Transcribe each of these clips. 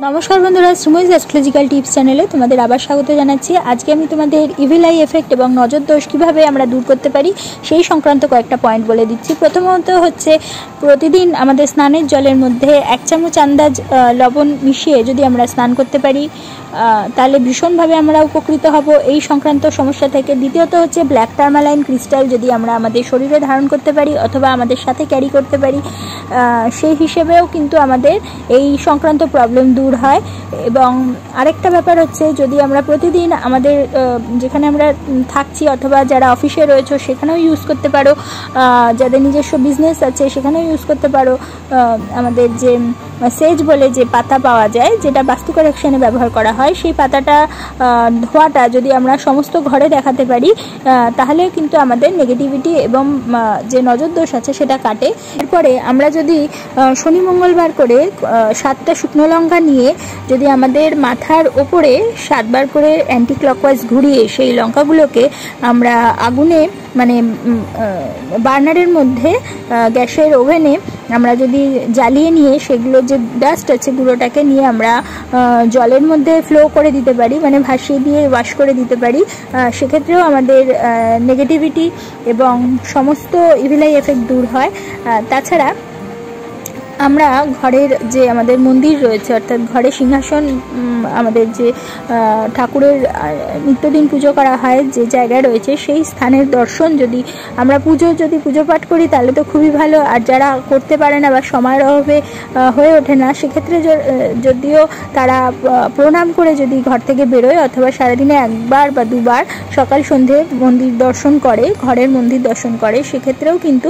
নমস্কার বন্ধুরা, সুমইজ astrological tips চ্যানেলে তোমাদের আবার স্বাগত জানাচ্ছি। আজকে আমি তোমাদের ইভিল আই এফেক্ট এবং নজর দোষ কীভাবে আমরা দূর করতে পারি সেই সংক্রান্ত কয়েকটা পয়েন্ট বলে দিচ্ছি। প্রথমত হচ্ছে, প্রতিদিন আমাদের স্নানের জলের মধ্যে 1 চামচ আন্দাজ লবণ মিশিয়ে যদি আমরা স্নান করতে পারি তাহলে ভীষণভাবে আমরা উপকৃত হব এই সংক্রান্ত সমস্যা থেকে। দ্বিতীয়ত হচ্ছে, ব্ল্যাক টার্মালাইন ক্রিস্টাল যদি আমরা আমাদের শরীরে ধারণ করতে পারি অথবা আমাদের সাথে ক্যারি করতে পারি, সেই হিসেবেও কিন্তু আমাদের এই সংক্রান্ত প্রবলেম দূর হয়। এবং আরেকটা ব্যাপার হচ্ছে, যদি আমরা প্রতিদিন আমাদের যেখানে আমরা থাকছি অথবা যারা অফিসে রয়েছে সেখানেও ইউজ করতে পারো, যাদের নিজস্ব বিজনেস আছে সেখানেও ইউজ করতে পারো। আমাদের যে সেজ বলে যে পাতা পাওয়া যায়, যেটা বাস্তু কারেকশনে ব্যবহার করা হয়, সেই পাতাটা ধোয়াটা যদি আমরা সমস্ত ঘরে দেখাতে পারি তাহলে কিন্তু আমাদের নেগেটিভিটি এবং যে নজর দোষ আছে সেটা কাটে। এরপরে আমরা যদি শনি মঙ্গলবার করে 7টা শুকনো লঙ্কা নিয়ে যদি আমাদের মাথার ওপরে 7 বার করে অ্যান্টি ক্লকওয়াইজ ঘুরিয়ে সেই লঙ্কাগুলোকে আমরা আগুনে মানে বার্নারের মধ্যে গ্যাসের ওভেনে আমরা যদি জ্বালিয়ে নিয়ে সেগুলো যে ডাস্ট আছে গুঁড়োটাকে নিয়ে আমরা জলের মধ্যে ফ্লো করে দিতে পারি, মানে ভাসিয়ে দিয়ে ওয়াশ করে দিতে পারি, সেক্ষেত্রেও আমাদের নেগেটিভিটি এবং সমস্ত ইভিল আই এফেক্ট দূর হয়। তাছাড়া আমরা ঘরের যে আমাদের মন্দির রয়েছে, অর্থাৎ ঘরে সিংহাসন, আমাদের যে ঠাকুরের নিত্যদিন পুজো করা হয় যে জায়গায় রয়েছে, সেই স্থানের দর্শন যদি আমরা পুজো পাঠ করি তাহলে তো খুবই ভালো। আর যারা করতে পারে না বা সময়ের অভাবে হয়ে ওঠে না, সেক্ষেত্রে যদিও তারা প্রণাম করে যদি ঘর থেকে বেরোয় অথবা সারাদিনে 1 বার বা 2 বার সকাল সন্ধে মন্দির দর্শন করে, ঘরের মন্দির দর্শন করে, সেক্ষেত্রেও কিন্তু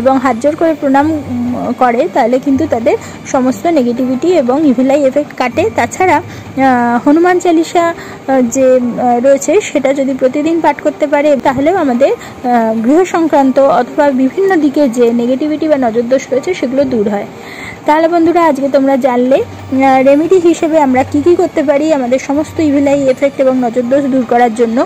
এবং হাত জোড় করে প্রণাম করে, তাহলে কিন্তু তাদের সমস্ত নেগেটিভিটি এবং ইভিল আই এফেক্ট কাটে। তাছাড়া হনুমান চালিসা যে রয়েছে সেটা যদি প্রতিদিন পাঠ করতে পারে তাহলেও আমাদের গৃহ সংক্রান্ত অথবা বিভিন্ন দিকে যে নেগেটিভিটি বা নজরদোষ রয়েছে সেগুলো দূর হয়। তাহলে বন্ধুরা, আজকে তোমরা জানলে রেমেডি হিসেবে আমরা কি করতে পারি আমাদের সমস্ত ইভিল আই এফেক্ট এবং নজরদোষ দূর করার জন্য।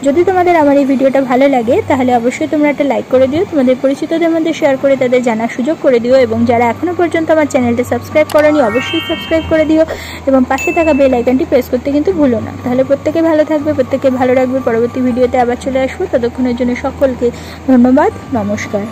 যদি তোমাদের আমার এই ভিডিওটা ভালো লাগে তাহলে অবশ্যই তোমরা একটা লাইক করে দিও, তোমাদের পরিচিতদের মধ্যে শেয়ার করে তাদের জানার সুযোগ করে দিও, এবং যারা এখনও পর্যন্ত আমার চ্যানেলটা সাবস্ক্রাইব করোনি অবশ্যই সাবস্ক্রাইব করে দিও, এবং পাশে থাকা বেল আইকনটি প্রেস করতে কিন্তু ভুলো না। তাহলে প্রত্যেকে ভালো থাকবে, প্রত্যেকে ভালো রাখবে। পরবর্তী ভিডিওতে আবার চলে আসবো, ততক্ষণের জন্য সকলকে ধন্যবাদ, নমস্কার।